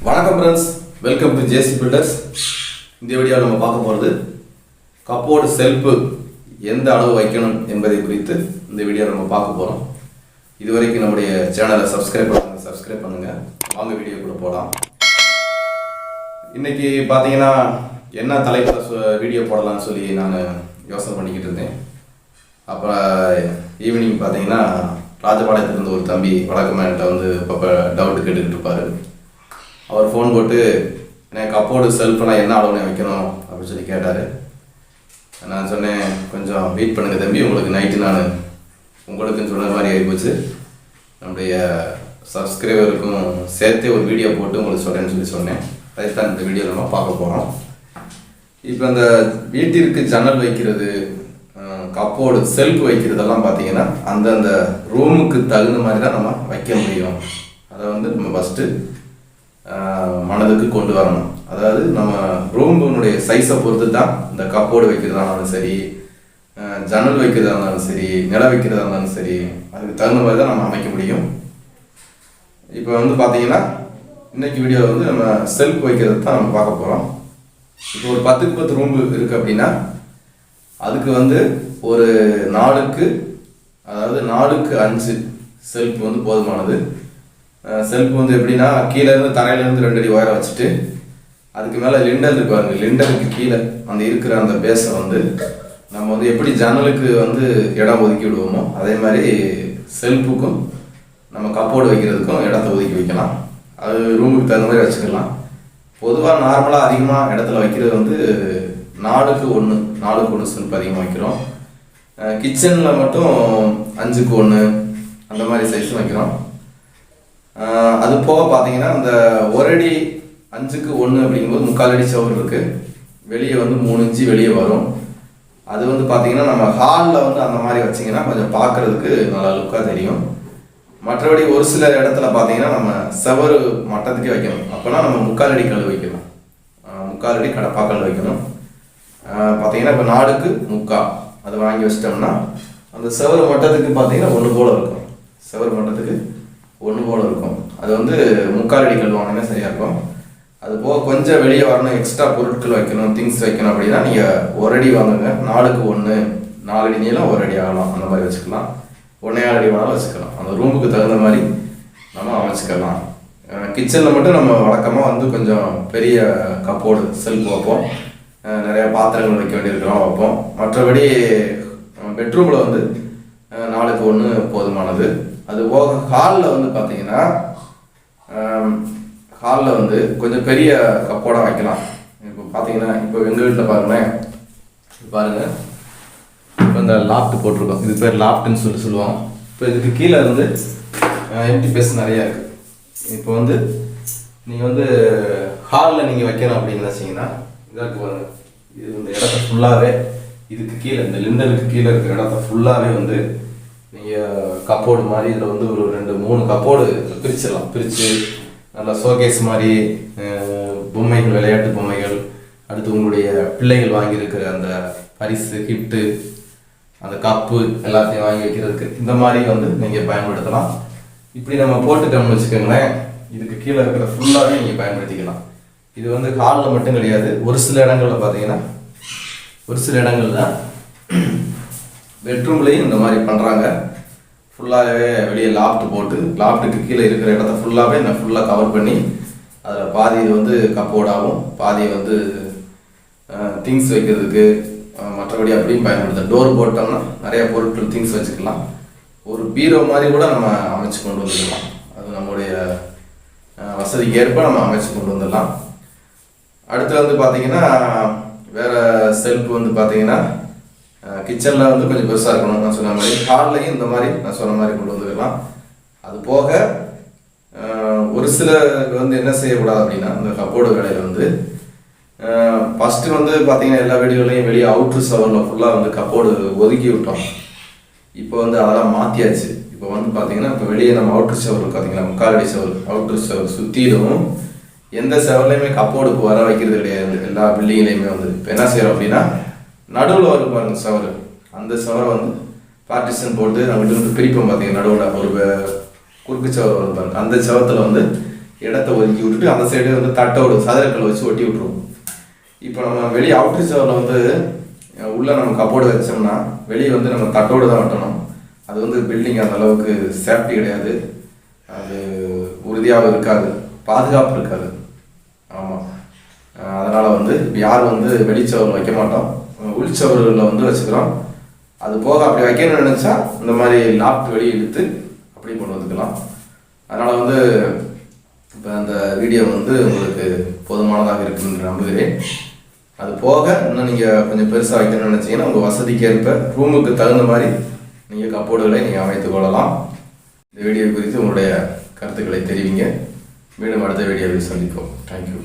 வணக்கம் friends, welcome to JC builders. இந்த வீடியோவில் நம்ம பார்க்க போகிறது கப்போர்டு செல்ஃபு எந்த அளவு வைக்கணும் என்பதை குறித்து இந்த வீடியோவில் நம்ம பார்க்க போகிறோம். இதுவரைக்கும் நம்முடைய சேனலை சப்ஸ்கிரைப் பண்ணுங்கள். வாங்க வீடியோக்குள்ளே போகலாம். இன்றைக்கி பார்த்தீங்கன்னா என்ன தலைப்பில் வீடியோ போடலாம்னு சொல்லி நான் யோசனை பண்ணிக்கிட்டு இருந்தேன். அப்புறம் ஈவினிங் பார்த்தீங்கன்னா ராஜபாளையத்துலேருந்து ஒரு தம்பி வழக்கமாக என்கிட்ட வந்து இப்போ டவுட்டு கேட்டுக்கிட்டு இருப்பார். அவர் ஃபோன் போட்டு எனக்கு கப்போர்டு செல்ஃபெல்லாம் என்ன அளவுன்னு வைக்கணும் அப்படின்னு சொல்லி கேட்டார். நான் சொன்னேன், கொஞ்சம் வெயிட் பண்ணுங்கள் தம்பி, உங்களுக்கு நைட்டு நான் உங்களுக்குன்னு சொன்ன மாதிரி ஆகிப்போச்சு. நம்முடைய சப்ஸ்கிரைபருக்கும் சேர்த்தே ஒரு வீடியோ போட்டு உங்களுக்கு சொல்கிறேன்னு சொன்னேன். அதைத்தான் இந்த வீடியோவில் நம்ம பார்க்க போகிறோம். இப்போ அந்த வீட்டிற்கு ஜன்னல் வைக்கிறது, கப்போர்டு செல்ஃப் வைக்கிறதெல்லாம் பார்த்தீங்கன்னா அந்தந்த ரூமுக்கு தகுந்த மாதிரி தான் நம்ம வைக்க முடியும். அதை வந்து நம்ம ஃபஸ்ட்டு மனதுக்கு கொண்டு வரணும். அதாவது நம்ம ரூமுடைய சைஸை பொறுத்து தான் இந்த கப்போர்டு வைக்கிறதா இருந்தாலும் சரி, ஜன்னல் வைக்கிறதா இருந்தாலும் சரி, நில வைக்கிறதா இருந்தாலும் சரி, அதுக்கு தகுந்த மாதிரி தான் நம்ம அமைக்க முடியும். இப்போ வந்து பார்த்தீங்கன்னா இன்னைக்கு வீடியோவில் வந்து நம்ம செல்ஃப் வைக்கிறது தான் நம்ம பார்க்க போகிறோம். இப்போ ஒரு 10க்கு 10 ரூம் இருக்குது அப்படின்னா அதுக்கு வந்து ஒரு 4க்கு 5 செல்ஃப் வந்து போதுமானது. செல்ஃப் வந்து எப்படின்னா கீழேருந்து தரையிலேருந்து 2 அடி உயரம் வச்சுட்டு அதுக்கு மேலே லிண்டல் இருக்கு பாருங்க. லிண்டலுக்கு கீழே அந்த இருக்கிற அந்த பேஸை வந்து நம்ம வந்து எப்படி ஜன்னலுக்கு வந்து இடம் ஒதுக்கி விடுவோமோ அதே மாதிரி செல்ஃபுக்கும் நம்ம கப்போர்டு வைக்கிறதுக்கும் இடத்த ஒதுக்கி வைக்கலாம். அது ரூமுக்கு தகுந்த மாதிரி வச்சுக்கலாம். பொதுவாக நார்மலாக அதிகமாக இடத்துல வைக்கிறது வந்து 4க்கு 1 செல்ஃப் அதிகமாக வைக்கிறோம். கிச்சனில் மட்டும் 5க்கு 1 அந்த மாதிரி சைஸ் வைக்கிறோம். அது போக பார்த்தீங்கன்னா அந்த 1 அடி 5க்கு 1 அப்படிங்கும்போது 3/4 அடி சவுறு இருக்குது. வெளியே வந்து 3 இன்ச்சு வெளியே வரும். அது வந்து பார்த்தீங்கன்னா நம்ம ஹாலில் வந்து அந்த மாதிரி வச்சிங்கன்னா கொஞ்சம் பார்க்குறதுக்கு நல்லா லுக்காக தெரியும். மற்றபடி ஒரு சில இடத்துல பார்த்தீங்கன்னா நம்ம செவரு மட்டத்துக்கே வைக்கணும். அப்போனா நம்ம 3/4 அடி கல் வைக்கணும். 3/4 அடி கடப்பாக்கல் வைக்கணும். பார்த்தீங்கன்னா இப்போ 4க்கு 3/4 அதை வாங்கி வச்சிட்டோம்னா அந்த செவரு மட்டத்துக்கு பார்த்தீங்கன்னா 1 போல் இருக்கும். செவரு மட்டத்துக்கு 1 போல் இருக்கும். அது வந்து 3/4 அடி கல் வாங்கினா சரியாக இருக்கும். அது போக கொஞ்சம் வெளியே வரணும், எக்ஸ்ட்ரா பொருட்கள் வைக்கணும், திங்ஸ் வைக்கணும் அப்படின்னா நீங்கள் 1 அடி வாங்குங்க. 4க்கு 1, 4 அடி நீளம் 1 அடி ஆகலாம். அந்த மாதிரி வச்சுக்கலாம். 1.5 அடி வேணாலும் வச்சுக்கலாம். அந்த ரூமுக்கு தகுந்த மாதிரி நம்ம அமைச்சுக்கலாம். கிச்சனில் மட்டும் நம்ம வழக்கமாக வந்து கொஞ்சம் பெரிய கப்போர்டு செல்ஃப் வைப்போம். நிறையா பாத்திரங்கள் வைக்க வேண்டியிருக்கிறோம் வைப்போம். மற்றபடி பெட்ரூமில் வந்து 4க்கு 1 போதுமானது. அது போக ஹாலில் வந்து பார்த்தீங்கன்னா ஹாலில் வந்து கொஞ்சம் பெரிய கப்போர்டாக வைக்கலாம். இப்போ பார்த்தீங்கன்னா இப்போ எங்கள் வீட்டில் பாருங்கள், இப்போ இந்த லாஃப்ட் போட்டிருக்கோம். இது பேர் லாஃப்ட்னு சொல்லுவோம். இப்போ இதுக்கு கீழே வந்து எம்டி ஸ்பேஸ் நிறையா இருக்குது. இப்போ வந்து நீங்கள் வந்து ஹாலில் நீங்கள் வைக்கணும் அப்படின்னு நினச்சிங்கன்னா இதாக பாருங்க. இது இந்த இடத்த ஃபுல்லாகவே இதுக்கு கீழே இந்த லிண்டலுக்கு கீழே இருக்கிற இடத்த ஃபுல்லாகவே வந்து நீங்கள் கப்போர்டு மாதிரி இதில் வந்து ஒரு 2-3 கப்போர்டு பிரித்து நல்லா ஷோகேஸ் மாதிரி பொம்மைகள், விளையாட்டு பொம்மைகள், அடுத்து உங்களுடைய பிள்ளைகள் வாங்கியிருக்கிற அந்த பரிசு கிஃப்ட்டு, அந்த கப்பு எல்லாத்தையும் வாங்கி வைக்கிறதுக்கு இந்த மாதிரி வந்து நீங்கள் பயன்படுத்தலாம். இப்படி நம்ம போட்டுட்டோம்னு வச்சுக்கோங்களேன், இதுக்கு கீழே இருக்கிற ஃபுல்லாகவே நீங்கள் பயன்படுத்திக்கலாம். இது வந்து ஹாலில் மட்டும் கிடையாது, ஒரு சில இடங்களில் பார்த்தீங்கன்னா ஒரு சில இடங்கள்ல பெட்ரூம்லேயும் இந்த மாதிரி பண்ணுறாங்க. ஃபுல்லாகவே வெளியே லாஃப்ட் போட்டு லாஃப்ட்டுக்கு கீழே இருக்கிற இடத்த ஃபுல்லாகவே நான் ஃபுல்லாக கவர் பண்ணி அதில் பாதி இது வந்து கப்போர்டாகவும் பாதி வந்து திங்ஸ் வைக்கிறதுக்கு மற்றபடி அப்படியும் பயன்படுத்த டோர் போட்டோம்னா நிறையா பொருட்கள் திங்ஸ் வச்சுக்கலாம். ஒரு பீரோ மாதிரி கூட நம்ம அமைச்சு கொண்டு வந்துடலாம். அது நம்முடைய வசதிக்கு ஏற்ப நம்ம அமைச்சு கொண்டு வந்துடலாம். அடுத்து வந்து பார்த்தீங்கன்னா வேறு செல்ஃப் வந்து பார்த்தீங்கன்னா கிச்சனில் வந்து கொஞ்சம் பெருசாக இருக்கணும். நான் சொன்ன மாதிரி ஹால்லையும் இந்த மாதிரி நான் சொன்ன மாதிரி கொண்டு வந்துக்கலாம். அது போக ஒரு சிலர் வந்து என்ன செய்யக்கூடாது அப்படின்னா இந்த கப்போர்டு வேலையில் வந்து ஃபஸ்ட்டு வந்து பார்த்தீங்கன்னா எல்லா வீடுகளையும் வெளியே அவுட்ரு சவரில் ஃபுல்லாக வந்து கப்போர்டு ஒதுக்கி விட்டோம். இப்போ வந்து அதெல்லாம் மாற்றியாச்சு. இப்போ வந்து பார்த்தீங்கன்னா இப்போ வெளியே நம்ம அவுட்ரு சவர் பார்த்தீங்கன்னா 3/4 அடி சவர் அவுட்ரு சவர் சுற்றிடும். எந்த செவர்லையுமே கப்போர்டுக்கு வர வைக்கிறது கிடையாது. எல்லா பில்டிங்லேயுமே வந்து இப்போ என்ன செய்கிறோம் அப்படின்னா நடுவில் வரும் பாருங்க சவர், அந்த சவரை வந்து பார்ட்டிஷன் போட்டு நம்மகிட்ட வந்து பிரிப்போம். பார்த்தீங்கன்னா நடுவில் ஒரு குறுக்கு சவர் வரும் பாருங்க, அந்த சவத்தில் வந்து இடத்த ஒதுக்கி விட்டுட்டு அந்த சைடு வந்து தட்டோடு சதுரக்கல் வச்சு ஒட்டி விட்ருவோம். இப்போ நம்ம வெளியே அவுட்ரு சவரில் வந்து உள்ளே நம்ம கப்போர்டு வச்சோம்னா வெளியே வந்து நம்ம தட்டோடு தான் வெட்டணும். அது வந்து பில்டிங் அந்த அளவுக்கு சேஃப்டி கிடையாது, அது உறுதியாக இருக்காது, பாதுகாப்பு இருக்காது. ஆமாம், அதனால் வந்து யாரும் வந்து வெளிச்சவர் வைக்க மாட்டோம், உள்சவர்களில் வந்து வச்சுக்கிறோம். அது போக அப்படி வைக்கணும்னு நினச்சா இந்த மாதிரி லாப்ட் வெளியே இழுத்து அப்படி கொண்டு வந்துக்கலாம். அதனால் வந்து இப்போ அந்த வீடியோ வந்து உங்களுக்கு போதுமானதாக இருக்குன்னு நம்புகிறேன். அது போக இன்னும் நீங்கள் கொஞ்சம் பெருசாக வைக்கணும்னு நினச்சிங்கன்னா உங்கள் வசதிக்கு ஏற்ப ரூமுக்கு தகுந்த மாதிரி நீங்கள் கப்போர்டுகளை நீங்கள் அமைத்து கொள்ளலாம். இந்த வீடியோ குறித்து உங்களுடைய கருத்துக்களை தெரிவிங்க. மீண்டும் அடுத்த வீடியோவில் சந்திப்போம். தேங்க்யூ.